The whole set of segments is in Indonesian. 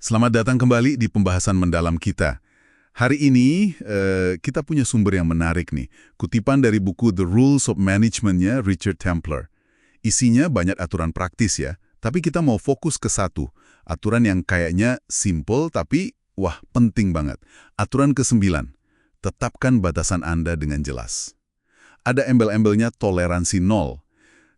Selamat datang kembali di pembahasan mendalam kita. Hari ini kita punya sumber yang menarik nih. Kutipan dari buku The Rules of Management-nya Richard Templer. Isinya banyak aturan praktis ya, tapi kita mau fokus ke satu. Aturan yang kayaknya simple tapi wah penting banget. Aturan ke-9. Tetapkan batasan Anda dengan jelas. Ada embel-embelnya toleransi nol.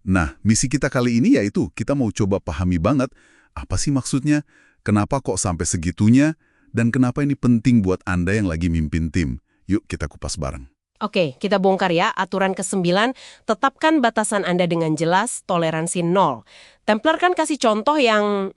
Nah, misi kita kali ini yaitu kita mau coba pahami banget apa sih maksudnya, kenapa kok sampai segitunya, dan kenapa ini penting buat Anda yang lagi mimpin tim. Yuk kita kupas bareng. Oke, kita bongkar ya. Aturan ke-9, tetapkan batasan Anda dengan jelas, toleransi nol. Templar kan kasih contoh yang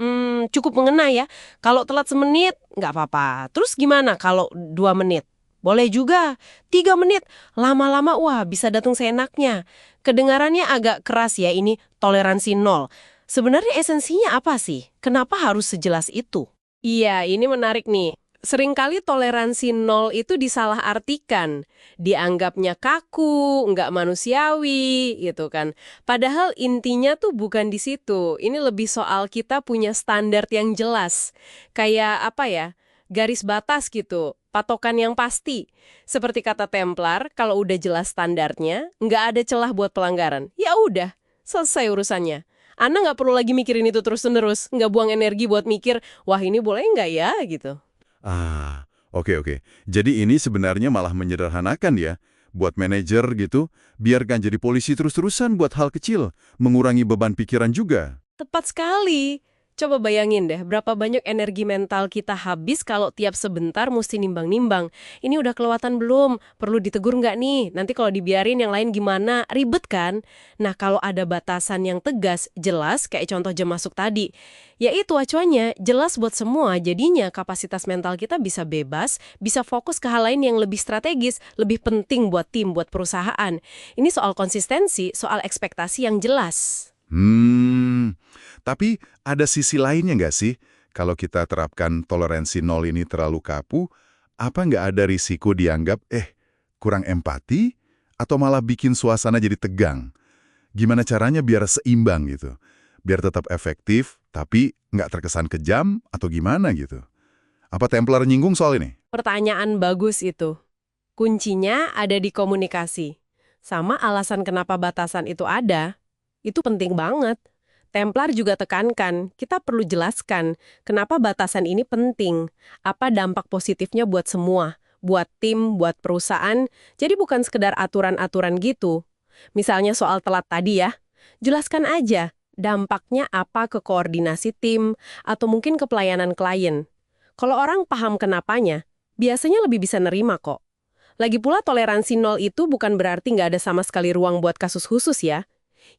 cukup mengena ya. Kalau telat semenit, nggak apa-apa. Terus gimana kalau 2 menit? Boleh juga. 3 menit, lama-lama wah bisa datang seenaknya. Kedengarannya agak keras ya ini, toleransi nol. Sebenarnya esensinya apa sih? Kenapa harus sejelas itu? Iya, ini menarik nih. Seringkali toleransi nol itu disalahartikan. Dianggapnya kaku, nggak manusiawi, gitu kan. Padahal intinya tuh bukan di situ. Ini lebih soal kita punya standar yang jelas. Kayak apa ya? Garis batas gitu. Patokan yang pasti. Seperti kata Templar, kalau udah jelas standarnya, nggak ada celah buat pelanggaran. Ya udah, selesai urusannya. Anda nggak perlu lagi mikirin itu terus-menerus, nggak buang energi buat mikir, wah ini boleh nggak ya, gitu. Oke. Jadi ini sebenarnya malah menyederhanakan ya. Buat manajer gitu, biarkan jadi polisi terus-terusan buat hal kecil, mengurangi beban pikiran juga. Tepat sekali. Coba bayangin deh, berapa banyak energi mental kita habis kalau tiap sebentar mesti nimbang-nimbang. Ini udah kelewatan belum? Perlu ditegur nggak nih? Nanti kalau dibiarin yang lain gimana? Ribet kan? Nah, kalau ada batasan yang tegas, jelas, kayak contoh jam masuk tadi. Ya itu acuannya, jelas buat semua. Jadinya kapasitas mental kita bisa bebas, bisa fokus ke hal lain yang lebih strategis, lebih penting buat tim, buat perusahaan. Ini soal konsistensi, soal ekspektasi yang jelas. Tapi ada sisi lainnya nggak sih? Kalau kita terapkan toleransi nol ini terlalu kaku, apa nggak ada risiko dianggap, kurang empati? Atau malah bikin suasana jadi tegang? Gimana caranya biar seimbang gitu? Biar tetap efektif, tapi nggak terkesan kejam atau gimana gitu? Apa Templar nyinggung soal ini? Pertanyaan bagus itu. Kuncinya ada di komunikasi. Sama alasan kenapa batasan itu ada, itu penting banget. Templar juga tekankan, kita perlu jelaskan kenapa batasan ini penting, apa dampak positifnya buat semua, buat tim, buat perusahaan, jadi bukan sekedar aturan-aturan gitu. Misalnya soal telat tadi ya, jelaskan aja dampaknya apa ke koordinasi tim, atau mungkin ke pelayanan klien. Kalau orang paham kenapanya, biasanya lebih bisa nerima kok. Lagi pula toleransi nol itu bukan berarti nggak ada sama sekali ruang buat kasus khusus ya.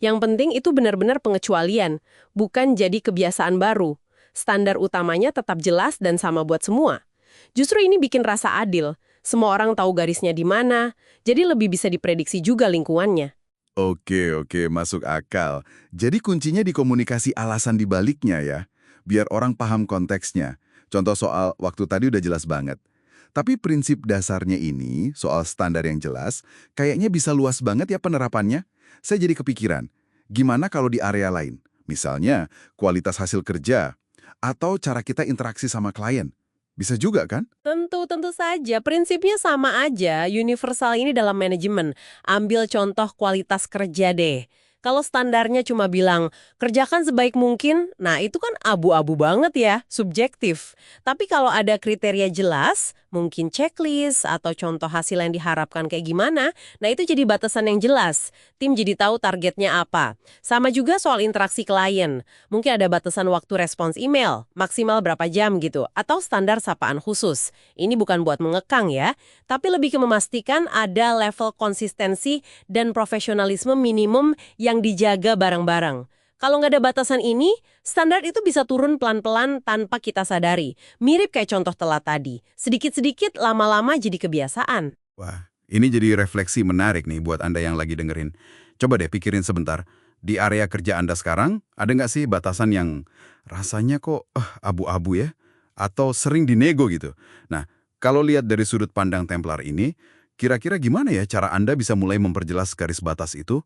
Yang penting itu benar-benar pengecualian, bukan jadi kebiasaan baru. Standar utamanya tetap jelas dan sama buat semua. Justru ini bikin rasa adil. Semua orang tahu garisnya di mana, jadi lebih bisa diprediksi juga lingkungannya. Oke, masuk akal. Jadi kuncinya di komunikasi alasan dibaliknya ya, biar orang paham konteksnya. Contoh soal waktu tadi udah jelas banget. Tapi prinsip dasarnya ini, soal standar yang jelas, kayaknya bisa luas banget ya penerapannya. Saya jadi kepikiran, gimana kalau di area lain? Misalnya, kualitas hasil kerja, atau cara kita interaksi sama klien. Bisa juga kan? Tentu saja. Prinsipnya sama aja, universal ini dalam manajemen. Ambil contoh kualitas kerja deh. Kalau standarnya cuma bilang, kerjakan sebaik mungkin, nah itu kan abu-abu banget ya, subjektif. Tapi kalau ada kriteria jelas, mungkin checklist atau contoh hasil yang diharapkan kayak gimana, nah itu jadi batasan yang jelas. Tim jadi tahu targetnya apa. Sama juga soal interaksi klien. Mungkin ada batasan waktu respons email, maksimal berapa jam gitu, atau standar sapaan khusus. Ini bukan buat mengekang ya, tapi lebih ke memastikan ada level konsistensi dan profesionalisme minimum yang dijaga bareng-bareng. Kalau nggak ada batasan ini, standar itu bisa turun pelan-pelan tanpa kita sadari. Mirip kayak contoh telat tadi. Sedikit-sedikit lama-lama jadi kebiasaan. Wah, ini jadi refleksi menarik nih buat Anda yang lagi dengerin. Coba deh pikirin sebentar. Di area kerja Anda sekarang, ada nggak sih batasan yang rasanya kok abu-abu ya? Atau sering dinego gitu? Nah, kalau lihat dari sudut pandang Templar ini, kira-kira gimana ya cara Anda bisa mulai memperjelas garis batas itu?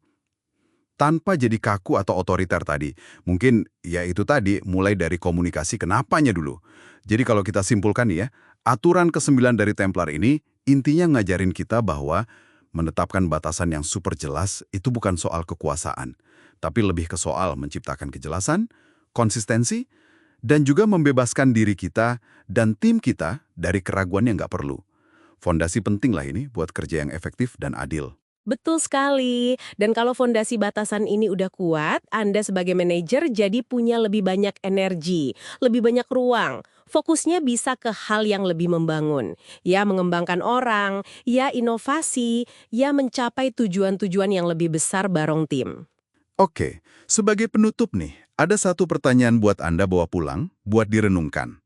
tanpa jadi kaku atau otoriter tadi. Mungkin ya itu tadi, mulai dari komunikasi kenapanya dulu. Jadi kalau kita simpulkan nih ya, aturan ke-9 dari Templar ini intinya ngajarin kita bahwa menetapkan batasan yang super jelas itu bukan soal kekuasaan, tapi lebih ke soal menciptakan kejelasan, konsistensi, dan juga membebaskan diri kita dan tim kita dari keraguan yang nggak perlu. Fondasi penting lah ini buat kerja yang efektif dan adil. Betul sekali. Dan kalau fondasi batasan ini udah kuat, Anda sebagai manajer jadi punya lebih banyak energi, lebih banyak ruang. Fokusnya bisa ke hal yang lebih membangun. Ya mengembangkan orang, ya inovasi, ya mencapai tujuan-tujuan yang lebih besar bareng tim. Oke, sebagai penutup nih, ada satu pertanyaan buat Anda bawa pulang, buat direnungkan.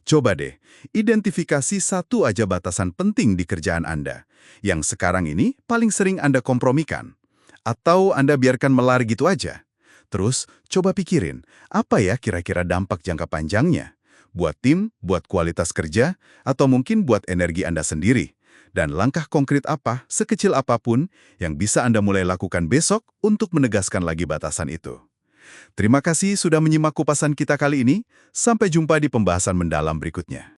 Coba deh, identifikasi satu aja batasan penting di kerjaan Anda, yang sekarang ini paling sering Anda kompromikan. Atau Anda biarkan melar gitu aja. Terus, coba pikirin, apa ya kira-kira dampak jangka panjangnya? Buat tim, buat kualitas kerja, atau mungkin buat energi Anda sendiri. Dan langkah konkret apa, sekecil apapun, yang bisa Anda mulai lakukan besok untuk menegaskan lagi batasan itu. Terima kasih sudah menyimak kupasan kita kali ini. Sampai jumpa di pembahasan mendalam berikutnya.